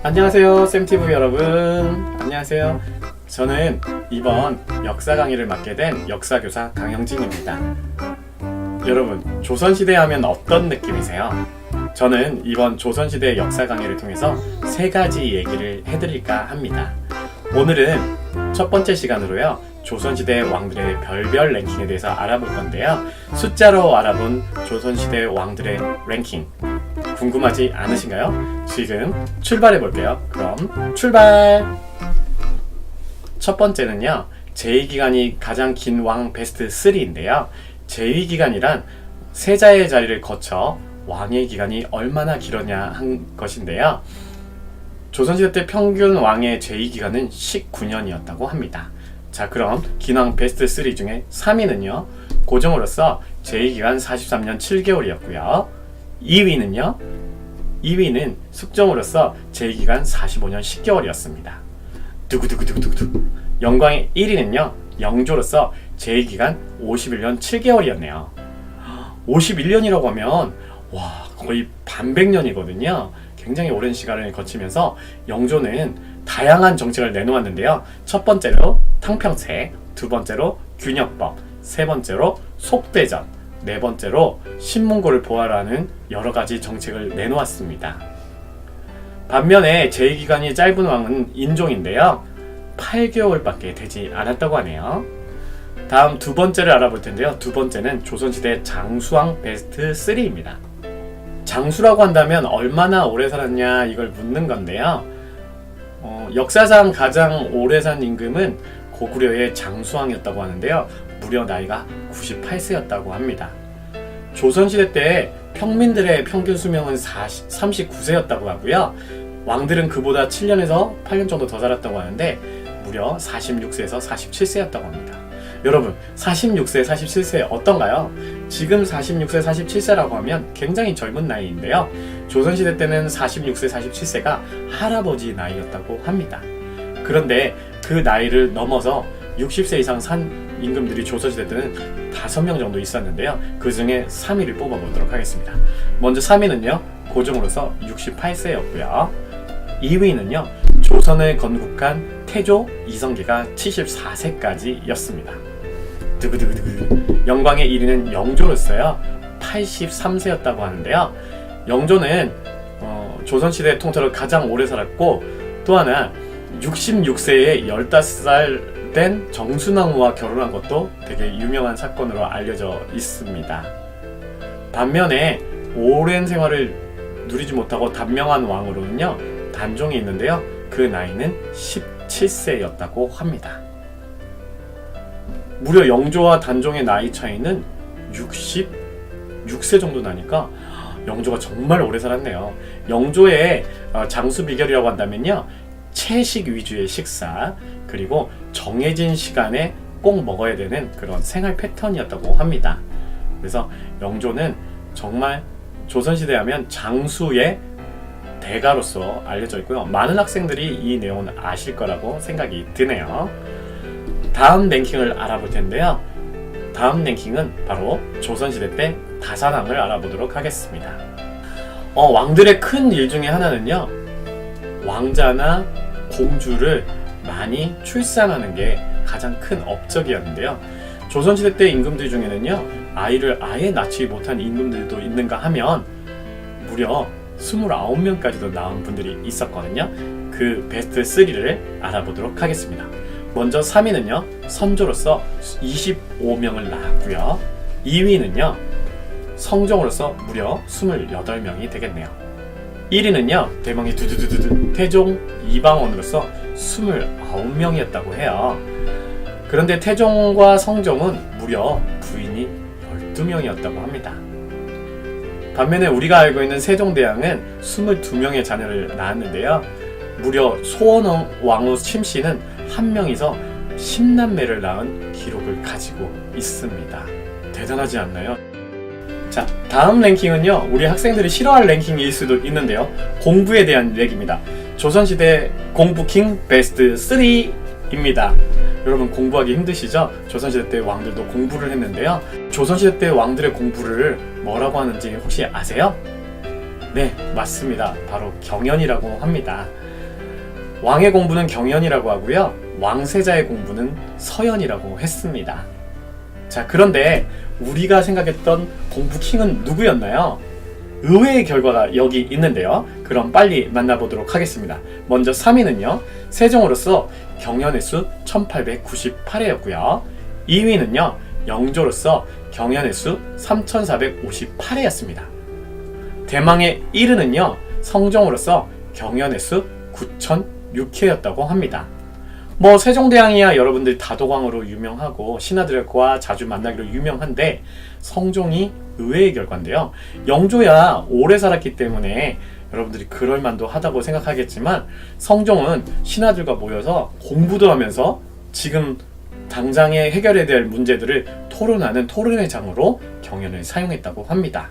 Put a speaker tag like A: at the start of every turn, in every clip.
A: 안녕하세요, 쌤TV 여러분. 안녕하세요. 저는 이번 역사 강의를 맡게 된 역사교사 강영진입니다. 여러분, 조선시대 하면 어떤 느낌이세요? 저는 이번 조선시대 역사 강의를 통해서 3가지 얘기를 해드릴까 합니다. 오늘은 첫 번째 시간으로요, 조선시대 왕들의 별별 랭킹에 대해서 알아볼 건데요. 숫자로 알아본 조선시대 왕들의 랭킹 궁금하지 않으신가요? 지금 출발해 볼게요. 그럼 출발! 첫 번째는요, 제2기간이 가장 긴 왕 베스트 3인데요. 제2기간이란 세자의 자리를 거쳐 왕의 기간이 얼마나 길었냐 한 것인데요. 조선시대 때 평균 왕의 제2기간은 19년이었다고 합니다. 자, 그럼 긴왕 베스트 3 중에 3위는요, 고종으로서 제2기간 43년 7개월이었고요. 2위는 숙종으로서 제2기간 45년 10개월이었습니다. 두구두구두구두구. 영광의 1위는요, 영조로서 제2기간 51년 7개월이었네요. 51년이라고 하면 와, 거의 반백년이거든요. 굉장히 오랜 시간을 거치면서 영조는 다양한 정책을 내놓았는데요. 첫 번째로 탕평책, 두 번째로 균역법, 세 번째로 속대전, 네 번째로 신문고를 보하라는 여러가지 정책을 내놓았습니다. 반면에 제2기간이 짧은 왕은 인종인데요, 8개월밖에 되지 않았다고 하네요. 다음 두 번째를 알아볼 텐데요. 두 번째는 조선시대 장수왕 베스트 3입니다. 장수라고 한다면 얼마나 오래 살았냐 이걸 묻는 건데요. 역사상 가장 오래 산 임금은 고구려의 장수왕이었다고 하는데요. 무려 나이가 98세였다고 합니다. 조선시대 때 평민들의 평균 수명은 39세였다고 하고요. 왕들은 그보다 7년에서 8년 정도 더 살았다고 하는데 무려 46세에서 47세였다고 합니다. 여러분, 46세, 47세 어떤가요? 지금 46세, 47세라고 하면 굉장히 젊은 나이인데요. 조선시대 때는 46세, 47세가 할아버지 나이였다고 합니다. 그런데 그 나이를 넘어서 60세 이상 산 임금들이 조선시대 때는 5명 정도 있었는데요. 그 중에 3위를 뽑아보도록 하겠습니다. 먼저 3위는요, 고종으로서 68세였고요. 2위는요, 조선을 건국한 태조 이성계가 74세까지였습니다. 두구두구두구. 영광의 1위는 영조로서요, 83세였다고 하는데요. 영조는 조선시대 통틀어 가장 오래 살았고, 또 하나 66세에 15살 된 정순왕후와 결혼한 것도 되게 유명한 사건으로 알려져 있습니다. 반면에 오랜 생활을 누리지 못하고 단명한 왕으로는요, 단종이 있는데요. 그 나이는 17세였다고 합니다. 무려 영조와 단종의 나이 차이는 66세 정도 나니까 영조가 정말 오래 살았네요. 영조의 장수 비결이라고 한다면요, 채식 위주의 식사, 그리고 정해진 시간에 꼭 먹어야 되는 그런 생활 패턴이었다고 합니다. 그래서 영조는 정말 조선시대 하면 장수의 대가로서 알려져 있고요. 많은 학생들이 이 내용을 아실 거라고 생각이 드네요. 다음 랭킹을 알아볼 텐데요. 다음 랭킹은 바로 조선시대 때 다산왕을 알아보도록 하겠습니다. 왕들의 큰 일 중에 하나는요, 왕자나 공주를 많이 출산하는 게 가장 큰 업적이었는데요. 조선시대 때 임금들 중에는요, 아이를 아예 낳지 못한 임금들도 있는가 하면 무려 29명까지도 낳은 분들이 있었거든요. 그 베스트 3를 알아보도록 하겠습니다. 먼저 3위는요, 선조로서 25명을 낳았고요. 2위는요, 성종으로서 무려 28명이 되겠네요. 1위는요, 대망의 두두두두두 태종 이방원으로서 29명이었다고 해요. 그런데 태종과 성종은 무려 부인이 12명이었다고 합니다. 반면에 우리가 알고 있는 세종대왕은 22명의 자녀를 낳았는데요. 무려 소원왕 왕후 침씨는 한 명이서 10남매를 낳은 기록을 가지고 있습니다. 대단하지 않나요? 자, 다음 랭킹은요, 우리 학생들이 싫어할 랭킹일 수도 있는데요, 공부에 대한 얘기입니다. 조선시대 공부킹 베스트 3입니다. 여러분 공부하기 힘드시죠? 조선시대 때 왕들도 공부를 했는데요, 조선시대 때 왕들의 공부를 뭐라고 하는지 혹시 아세요? 네, 맞습니다. 바로 경연이라고 합니다. 왕의 공부는 경연이라고 하고요, 왕세자의 공부는 서연이라고 했습니다. 자, 그런데 우리가 생각했던 공부킹은 누구였나요? 의외의 결과가 여기 있는데요, 그럼 빨리 만나보도록 하겠습니다. 먼저 3위는요, 세종으로서 경연의 수 1898회였고요 2위는요, 영조로서 경연의 수 3458회였습니다 대망의 1위는요, 성종으로서 경연의 수 9006회였다고 합니다. 뭐 세종대왕이야 여러분들 다도광으로 유명하고 신하들과 자주 만나기로 유명한데, 성종이 의외의 결과인데요, 영조야 오래 살았기 때문에 여러분들이 그럴만도 하다고 생각하겠지만, 성종은 신하들과 모여서 공부도 하면서 지금 당장에 해결해야 될 문제들을 토론하는 토론의 장으로 경연을 사용했다고 합니다.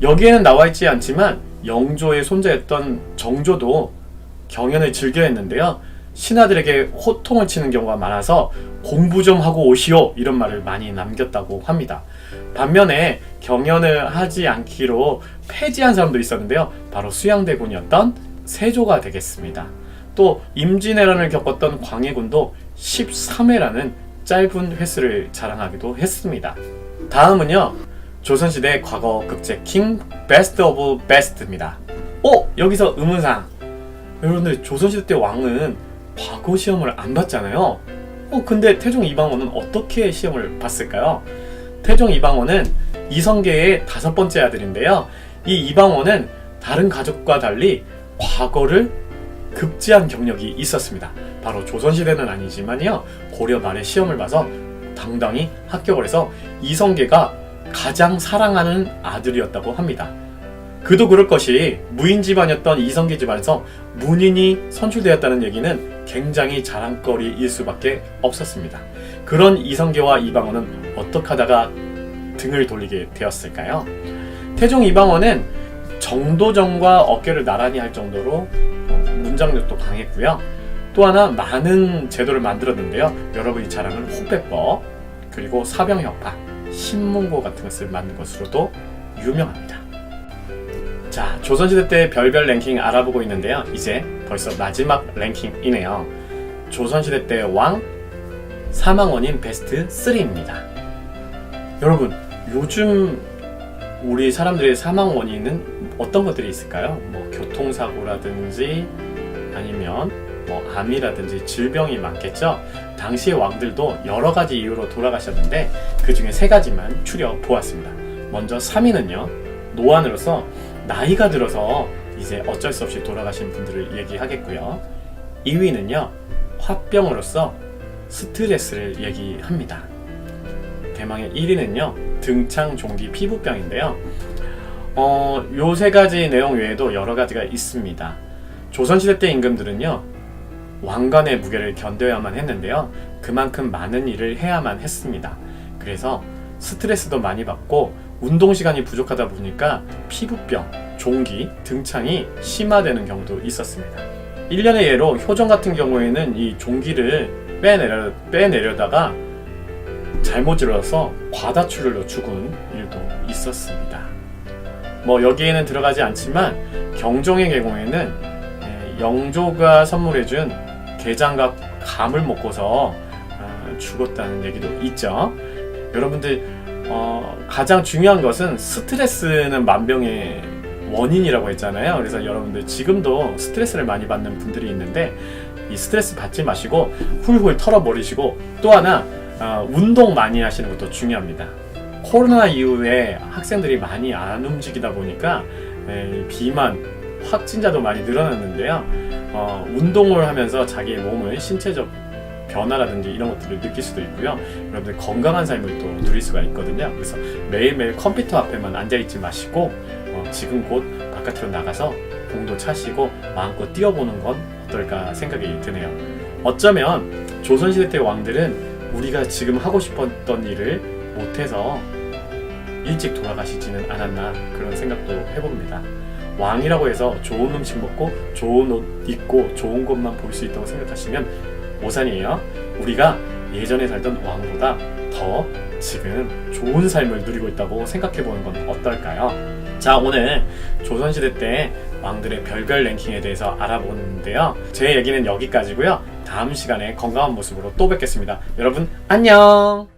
A: 여기에는 나와있지 않지만 영조의 손자였던 정조도 경연을 즐겨 했는데요, 신하들에게 호통을 치는 경우가 많아서 공부 좀 하고 오시오 이런 말을 많이 남겼다고 합니다. 반면에 경연을 하지 않기로 폐지한 사람도 있었는데요, 바로 수양대군이었던 세조가 되겠습니다. 또 임진왜란을 겪었던 광해군도 13회라는 짧은 횟수를 자랑하기도 했습니다. 다음은요, 조선시대 과거 급제킹 베스트 오브 베스트입니다. 여기서 의문사항, 여러분들 조선시대 때 왕은 과거 시험을 안 봤잖아요. 근데 태종 이방원은 어떻게 시험을 봤을까요? 태종 이방원은 이성계의 5번째 아들인데요, 이 이방원은 다른 가족과 달리 과거를 급제한 경력이 있었습니다. 바로 조선시대는 아니지만요, 고려 말에 시험을 봐서 당당히 합격을 해서 이성계가 가장 사랑하는 아들이었다고 합니다. 그도 그럴 것이 무인 집안이었던 이성계 집안에서 문인이 선출되었다는 얘기는 굉장히 자랑거리일 수밖에 없었습니다. 그런 이성계와 이방원은 어떻게 하다가 등을 돌리게 되었을까요? 태종 이방원은 정도전과 어깨를 나란히 할 정도로 문장력도 강했고요, 또 하나 많은 제도를 만들었는데요, 여러분이 잘 아는 호패법, 그리고 사병협파, 신문고 같은 것을 만든 것으로도 유명합니다. 자, 조선시대 때 별별 랭킹 알아보고 있는데요, 이제 벌써 마지막 랭킹이네요. 조선시대 때 왕 사망원인 베스트 3입니다. 여러분, 요즘 우리 사람들의 사망 원인은 어떤 것들이 있을까요? 뭐 교통사고라든지 아니면 뭐 암이라든지 질병이 많겠죠. 당시의 왕들도 여러 가지 이유로 돌아가셨는데 그 중에 3가지만 추려 보았습니다. 먼저 3위는요, 노안으로서 나이가 들어서 이제 어쩔 수 없이 돌아가신 분들을 얘기하겠고요. 2위는요, 화병으로서 스트레스를 얘기합니다. 대망의 1위는요, 등창 종기 피부병인데요, 요 3가지 내용 외에도 여러 가지가 있습니다. 조선시대 때 임금들은요, 왕관의 무게를 견뎌야만 했는데요, 그만큼 많은 일을 해야만 했습니다. 그래서 스트레스도 많이 받고 운동 시간이 부족하다 보니까 피부병, 종기, 등창이 심화되는 경우도 있었습니다. 1년의 예로 효정 같은 경우에는 이 종기를 빼내려다가 잘못 질러서 과다출혈로 죽은 일도 있었습니다. 뭐 여기에는 들어가지 않지만 경종의 경우에는 영조가 선물해준 게장과 감을 먹고서 죽었다는 얘기도 있죠. 여러분들 가장 중요한 것은 스트레스는 만병의 원인이라고 했잖아요. 그래서 여러분들 지금도 스트레스를 많이 받는 분들이 있는데 이 스트레스 받지 마시고 훌훌 털어버리시고, 또 하나 운동 많이 하시는 것도 중요합니다. 코로나 이후에 학생들이 많이 안 움직이다 보니까 비만 확진자도 많이 늘어났는데요, 운동을 하면서 자기의 몸을 신체적 변화라든지 이런 것들을 느낄 수도 있고요, 여러분들 건강한 삶을 또 누릴 수가 있거든요. 그래서 매일매일 컴퓨터 앞에만 앉아있지 마시고 지금 곧 바깥으로 나가서 공도 차시고 마음껏 뛰어보는 건 어떨까 생각이 드네요. 어쩌면 조선시대 때 왕들은 우리가 지금 하고 싶었던 일을 못해서 일찍 돌아가시지는 않았나 그런 생각도 해봅니다. 왕이라고 해서 좋은 음식 먹고 좋은 옷 입고 좋은 것만 볼 수 있다고 생각하시면 오산이에요. 우리가 예전에 살던 왕보다 더 지금 좋은 삶을 누리고 있다고 생각해보는 건 어떨까요? 자, 오늘 조선시대 때 왕들의 별별 랭킹에 대해서 알아보는데요. 제 얘기는 여기까지고요. 다음 시간에 건강한 모습으로 또 뵙겠습니다. 여러분 안녕!